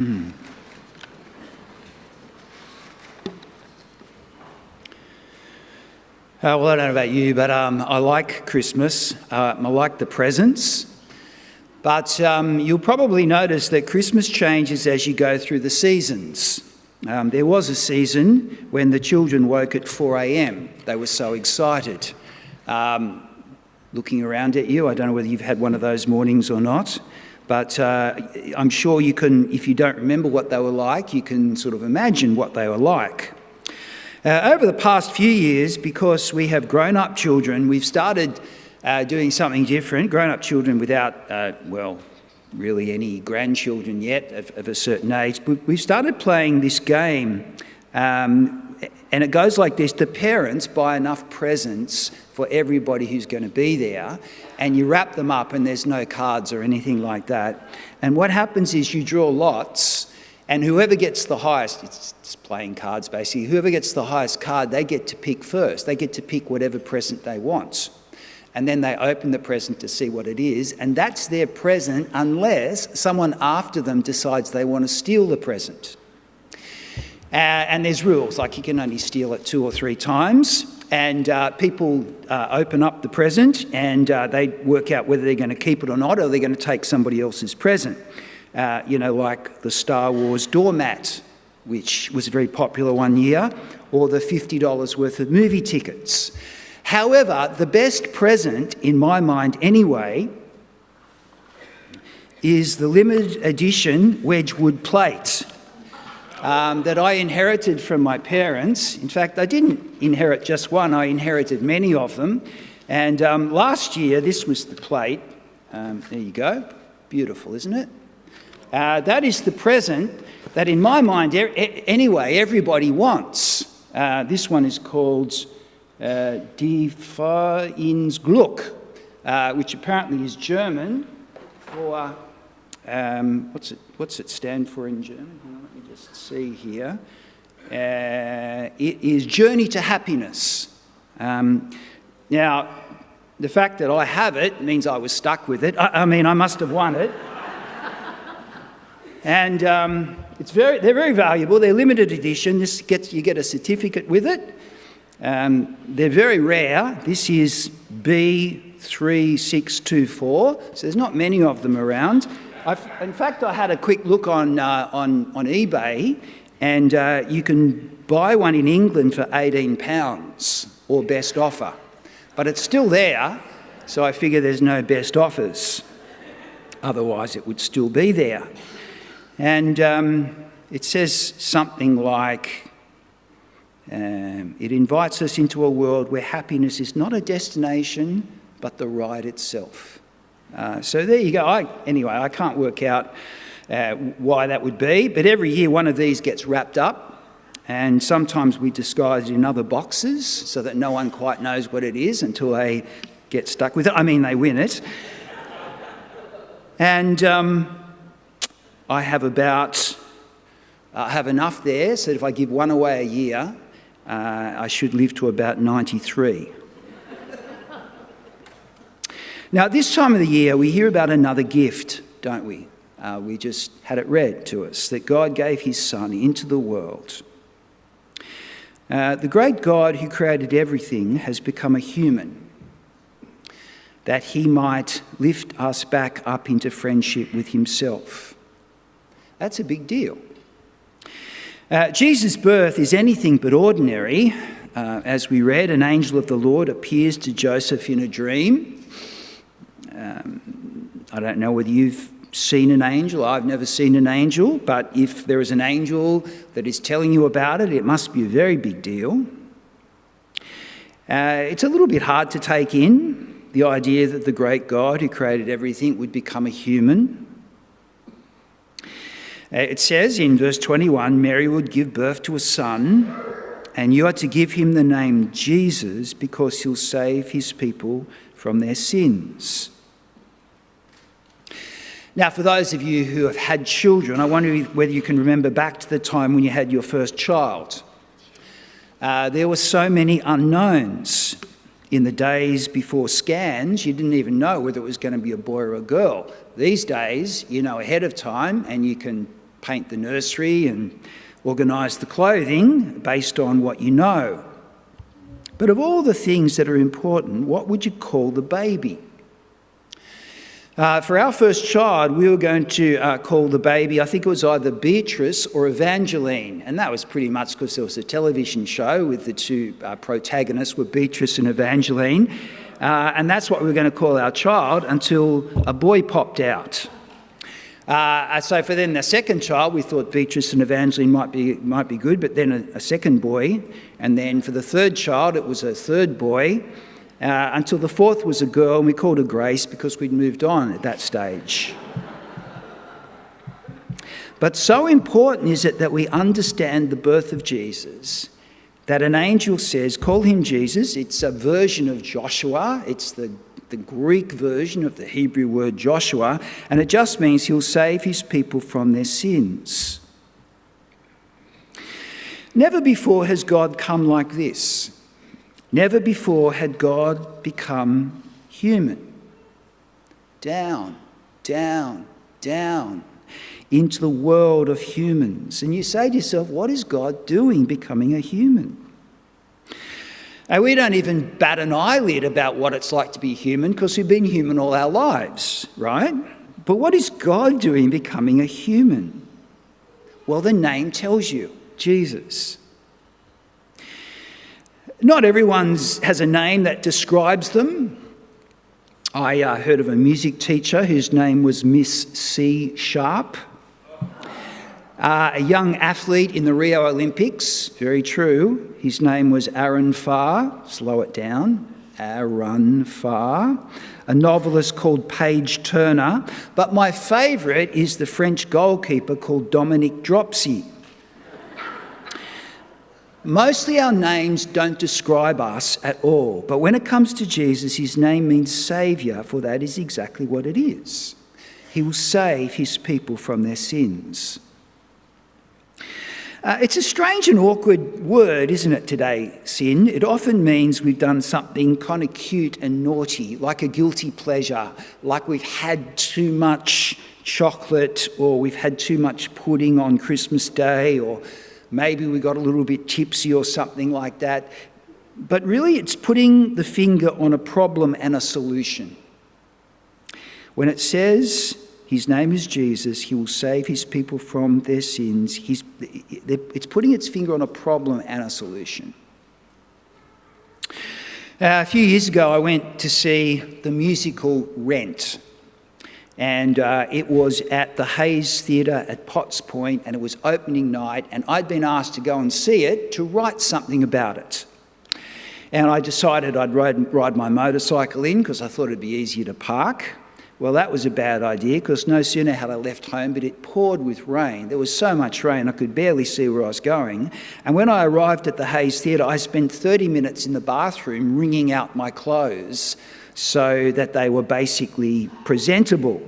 Well, I don't know about you, but I like Christmas. I like the presents. But you'll probably notice that Christmas changes as you go through the seasons. There was a season when the children woke at 4 a.m. They were so excited. Looking around at you, I don't know whether you've had one of those mornings or not, but I'm sure you can, if you don't remember what they were like, you can sort of imagine what they were like. Over the past few years, because we have grown-up children, we've started doing something different. Grown-up children without, really any grandchildren yet of a certain age. But we've started playing this game, and it goes like this. The parents buy enough presents for everybody who's going to be there, and you wrap them up and there's no cards or anything like that. And what happens is you draw lots, and whoever gets the highest, it's playing cards basically, whoever gets the highest card, they get to pick first. They get to pick whatever present they want. And then they open the present to see what it is, and that's their present unless someone after them decides they want to steal the present. And there's rules, like you can only steal it 2 or 3 times, and people open up the present and they work out whether they're going to keep it or not, or they're going to take somebody else's present. Like the Star Wars doormat, which was very popular one year, or the $50 worth of movie tickets. However, the best present, in my mind anyway, is the limited edition Wedgwood plate that I inherited from my parents. In fact, I didn't inherit just one, I inherited many of them. And last year, this was the plate. There you go. Beautiful, isn't it? That is the present that, in my mind, anyway, everybody wants. This one is called Die Vereinsglück, which apparently is German for, what's it stand for in German? Let me just see here. It is Journey to Happiness. Now, the fact that I have it means I was stuck with it. I must have won it. And they're very valuable. They're limited edition. You get a certificate with it. They're very rare. This is B3624, so there's not many of them around. In fact, I had a quick look on eBay, and you can buy one in England for £18 or best offer. But it's still there, so I figure there's no best offers. Otherwise, it would still be there. And it says something like, it invites us into a world where happiness is not a destination, but the ride itself. So there you go. I can't work out why that would be, but every year one of these gets wrapped up, and sometimes we disguise it in other boxes so that no one quite knows what it is until they get stuck with it. They win it. And I have enough there, so if I give one away a year, I should live to about 93. Now, at this time of the year, we hear about another gift, don't we? We just had it read to us, that God gave his Son into the world. The great God who created everything has become a human, that he might lift us back up into friendship with himself. That's a big deal. Jesus' birth is anything but ordinary. As we read, an angel of the Lord appears to Joseph in a dream. I don't know whether you've seen an angel. I've never seen an angel, but if there is an angel that is telling you about it, it must be a very big deal. It's a little bit hard to take in, the idea that the great God who created everything would become a human. It says in verse 21, Mary would give birth to a son, and you are to give him the name Jesus because he'll save his people from their sins. Now, for those of you who have had children, I wonder whether you can remember back to the time when you had your first child. There were so many unknowns. In the days before scans, you didn't even know whether it was going to be a boy or a girl. These days, you know ahead of time, and you can paint the nursery and organise the clothing based on what you know. But of all the things that are important, what would you call the baby? For our first child, we were going to call the baby, I think it was either Beatrice or Evangeline, and that was pretty much because there was a television show with the two protagonists were Beatrice and Evangeline, and that's what we were going to call our child until a boy popped out. So for then the second child, we thought Beatrice and Evangeline might be good, but then a second boy, and then for the third child, it was a third boy, until the fourth was a girl, and we called her Grace because we'd moved on at that stage. But so important is it that we understand the birth of Jesus, that an angel says, call him Jesus. It's a version of Joshua. It's the Greek version of the Hebrew word Joshua, and it just means he'll save his people from their sins. Never before has God come like this. Never before had God become human. Down, down, down into the world of humans. And you say to yourself, what is God doing becoming a human? And we don't even bat an eyelid about what it's like to be human because we've been human all our lives, right? But what is God doing becoming a human? Well, the name tells you, Jesus. Not everyone has a name that describes them. I heard of a music teacher whose name was Miss C. Sharp. A young athlete in the Rio Olympics, very true. His name was Aaron Farr. Slow it down. Aaron Farr. A novelist called Paige Turner. But my favourite is the French goalkeeper called Dominique Dropsy. Mostly our names don't describe us at all, but when it comes to Jesus, his name means saviour, for that is exactly what it is. He will save his people from their sins. It's a strange and awkward word, isn't it, today, sin? It often means we've done something kind of cute and naughty, like a guilty pleasure, like we've had too much chocolate, or we've had too much pudding on Christmas Day, or maybe we got a little bit tipsy or something like that. But really, it's putting the finger on a problem and a solution. When it says his name is Jesus, he will save his people from their sins, it's putting its finger on a problem and a solution. A few years ago, I went to see the musical Rent. And it was at the Hayes Theatre at Potts Point, and it was opening night, and I'd been asked to go and see it to write something about it. And I decided I'd ride my motorcycle in because I thought it'd be easier to park. Well, that was a bad idea because no sooner had I left home, but it poured with rain. There was so much rain I could barely see where I was going. And when I arrived at the Hayes Theatre, I spent 30 minutes in the bathroom wringing out my clothes so that they were basically presentable.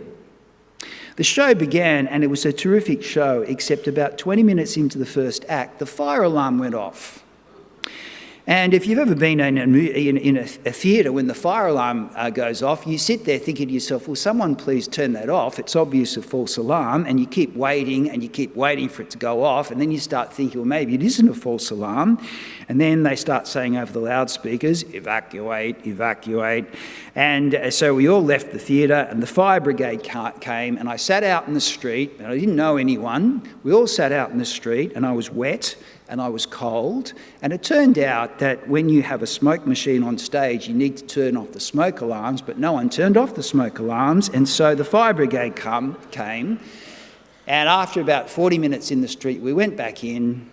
The show began, and it was a terrific show, except about 20 minutes into the first act, the fire alarm went off. And if you've ever been in a theatre when the fire alarm goes off, you sit there thinking to yourself, will someone please turn that off? It's obvious a false alarm, and you keep waiting for it to go off, and then you start thinking, well, maybe it isn't a false alarm. And then they start saying over the loudspeakers, evacuate, evacuate. And so we all left the theatre, and the fire brigade came, and I sat out in the street, and I didn't know anyone. We all sat out in the street, and I was wet, and I was cold, and it turned out that when you have a smoke machine on stage, you need to turn off the smoke alarms, but no one turned off the smoke alarms, and so the fire brigade came, and after about 40 minutes in the street, we went back in,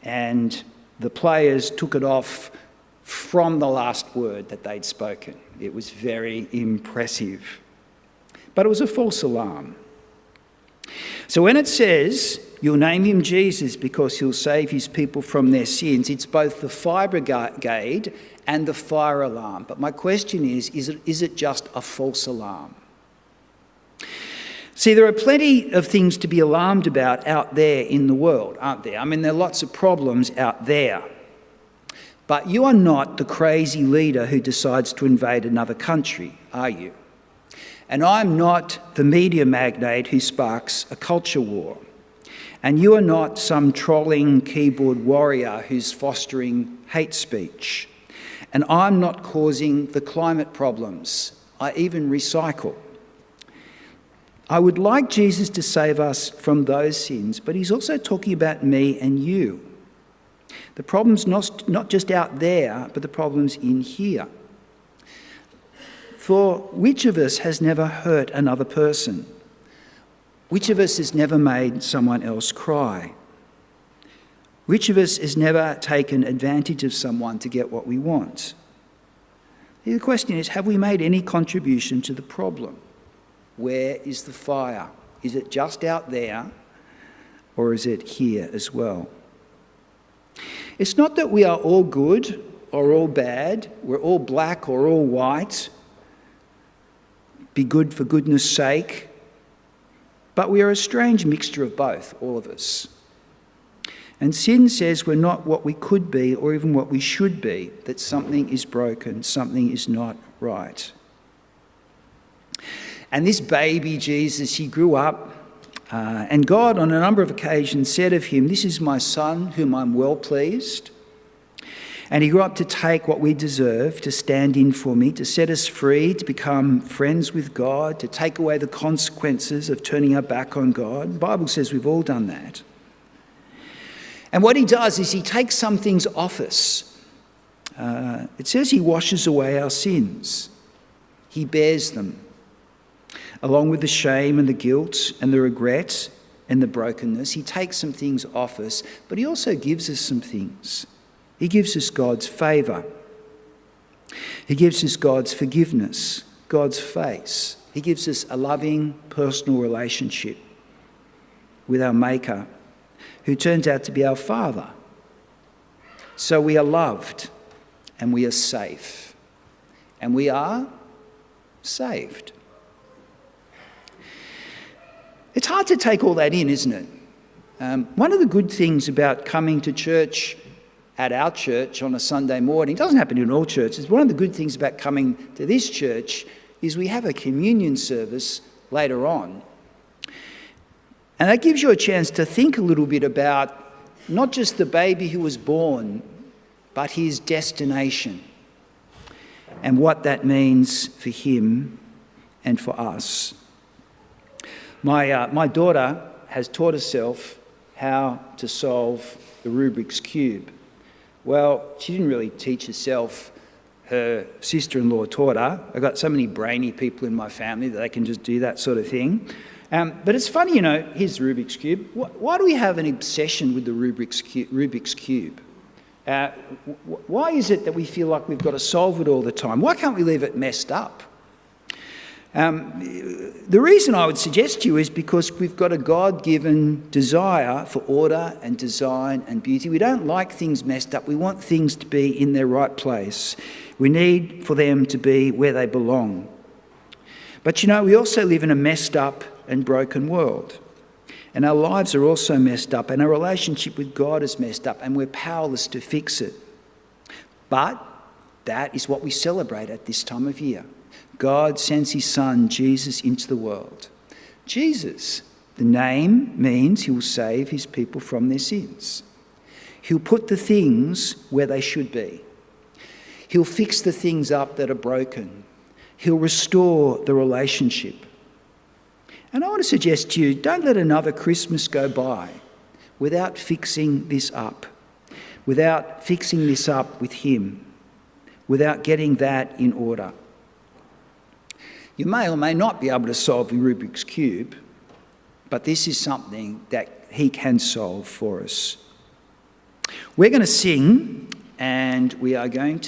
and the players took it off from the last word that they'd spoken. It was very impressive. But it was a false alarm. So when it says, you'll name him Jesus because he'll save his people from their sins, it's both the fire brigade and the fire alarm. But my question is it just a false alarm? See, there are plenty of things to be alarmed about out there in the world, aren't there? I mean, there are lots of problems out there. But you are not the crazy leader who decides to invade another country, are you? And I'm not the media magnate who sparks a culture war. And you are not some trolling keyboard warrior who's fostering hate speech. And I'm not causing the climate problems. I even recycle. I would like Jesus to save us from those sins, but he's also talking about me and you. The problem's not just out there, but the problem's in here. For which of us has never hurt another person? Which of us has never made someone else cry? Which of us has never taken advantage of someone to get what we want? The question is, have we made any contribution to the problem? Where is the fire? Is it just out there, or is it here as well? It's not that we are all good or all bad, we're all black or all white. Be good for goodness sake. But we are a strange mixture of both, all of us. And sin says we're not what we could be or even what we should be, that something is broken, something is not right. And this baby Jesus, he grew up, and God on a number of occasions said of him, "This is my son whom I'm well pleased." And he grew up to take what we deserve, to stand in for me, to set us free, to become friends with God, to take away the consequences of turning our back on God. The Bible says we've all done that. And what he does is he takes some things off us. It says he washes away our sins. He bears them, along with the shame and the guilt and the regret and the brokenness. He takes some things off us, but he also gives us some things. He gives us God's favour. He gives us God's forgiveness, God's face. He gives us a loving personal relationship with our Maker, who turns out to be our Father. So we are loved and we are safe. And we are saved. It's hard to take all that in, isn't it? One of the good things about coming to church at our church on a Sunday morning, it doesn't happen in all churches, one of the good things about coming to this church is we have a communion service later on. And that gives you a chance to think a little bit about not just the baby who was born, but his destination and what that means for him and for us. My daughter has taught herself how to solve the Rubik's Cube. Well, she didn't really teach herself. Her sister-in-law taught her. I've got so many brainy people in my family that they can just do that sort of thing. But it's funny, here's the Rubik's Cube. Why do we have an obsession with the Rubik's Cube? Why is it that we feel like we've got to solve it all the time? Why can't we leave it messed up? The reason I would suggest to you is because we've got a God-given desire for order and design and beauty. We don't like things messed up. We want things to be in their right place. We need for them to be where they belong. But we also live in a messed up and broken world. And our lives are also messed up, and our relationship with God is messed up, and we're powerless to fix it. But that is what we celebrate at this time of year. God sends his son, Jesus, into the world. Jesus, the name means he will save his people from their sins. He'll put the things where they should be. He'll fix the things up that are broken. He'll restore the relationship. And I want to suggest to you, don't let another Christmas go by without fixing this up, without fixing this up with him, without getting that in order. You may or may not be able to solve the Rubik's Cube, but this is something that he can solve for us. We're going to sing, and we are going